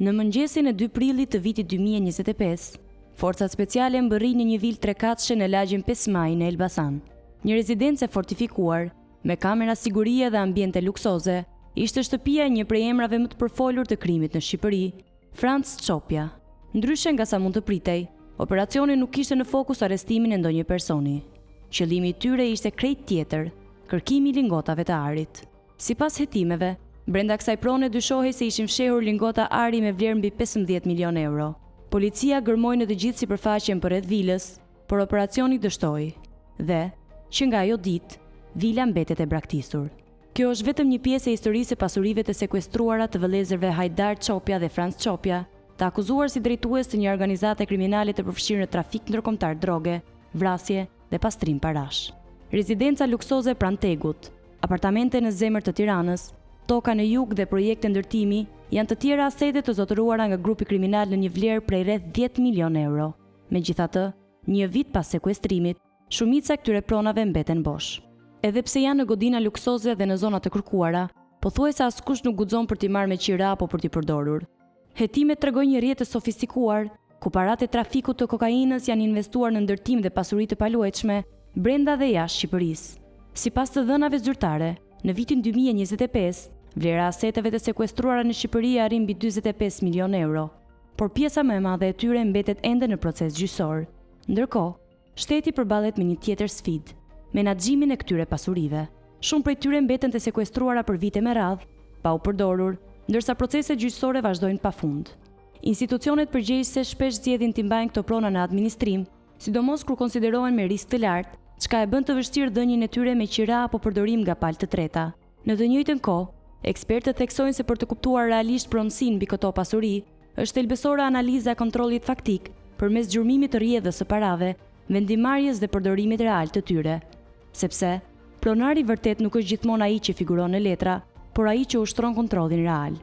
Në mëngjesin e 2 prillit të vitit 2025, forcat speciale mbërrin në një vilë 3 katëshe në lagjen 5 Maj në Elbasan. Një rezidencë e fortifikuar, me kamera sigurie dhe ambiente luksoze, ishte shtëpia e një prej emrave më të përfolur të krimit në Shqipëri, Franz Çopja. Ndryshe nga sa mund të pritej, operacioni nuk kishte në fokus arrestimin e ndonjë personi. Qëllimi i tyre ishte krejt tjetër, kërkimi i lingotave të arit. Sipas hetimeve, brenda kësaj prone dyshohej se ishin fshehur lingota ari me vlerë mbi 15 milion euro. Policia gërmoi në të gjithë sipërfaqen përreth vilës, por operacioni dështoi dhe, që nga ajo ditë, vila mbetet e braktisur. Kjo është vetëm një pjesë e historisë e pasurive të sekuestruara të vëllezërve Hajdar Çopja dhe Franz Çopja, të akuzuar si drejtues të një organizate kriminale të përfshirë në trafik ndërkombëtar droge, vrasje dhe pastrim parash. Rezidenca luksoze pranë Tegut, apartamente në zemër të Tiranës, toka në jug dhe projekte ndërtimi janë të tjera asete të zotëruara nga grupi kriminal në një vlerë prej rreth 10 milion euro. Megjithatë, një vit pas sekuestrimit, shumica e këtyre pronave mbeten bosh. Edhe pse janë në godina luksoze dhe në zona të kërkuara, pothuajse askush nuk guxon për t'i marrë me qira apo për t'i përdorur. Hetimet tregojnë një rrjet të sofistikuar, ku paratë e trafikut të kokainës janë investuar në ndërtim dhe pasuri të paluajtshme brenda dhe jashtë Shqipërisë. Sipas të dhënave zyrtare, në vitin 2025, vlera aseteve të sekuestruara në Shqipëri arrin mbi 45 milion euro, por pjesa më e madhe e tyre mbetet ende në proces gjyqësor. Ndërkohë, shteti përballet me një tjetër sfidë, menaxhimin e këtyre pasurive. Shumë prej tyre mbeten të sekuestruara për vite me radhë, pa u përdorur, ndërsa proceset gjyqësore vazhdojnë pafund. Institucionet përgjegjëse shpesh zgjedhin t'i mbajnë këto prona në administrim, sidomos kur konsiderohen me risk të lartë, çka e bën të vështirë dhënien e tyre me qira apo përdorim nga palë të treta. Në të njëjtën kohë, ekspertët theksojnë se për të kuptuar realisht pronësinë mbi këto pasuri, është thelbësore analiza e kontrollit faktik përmes gjurmimit të rrjedhës së parave, vendimarrjes dhe përdorimit real të tyre, sepse pronari vërtet nuk është gjithmonë ai që figuron në letra, por ai që ushtron kontrollin real.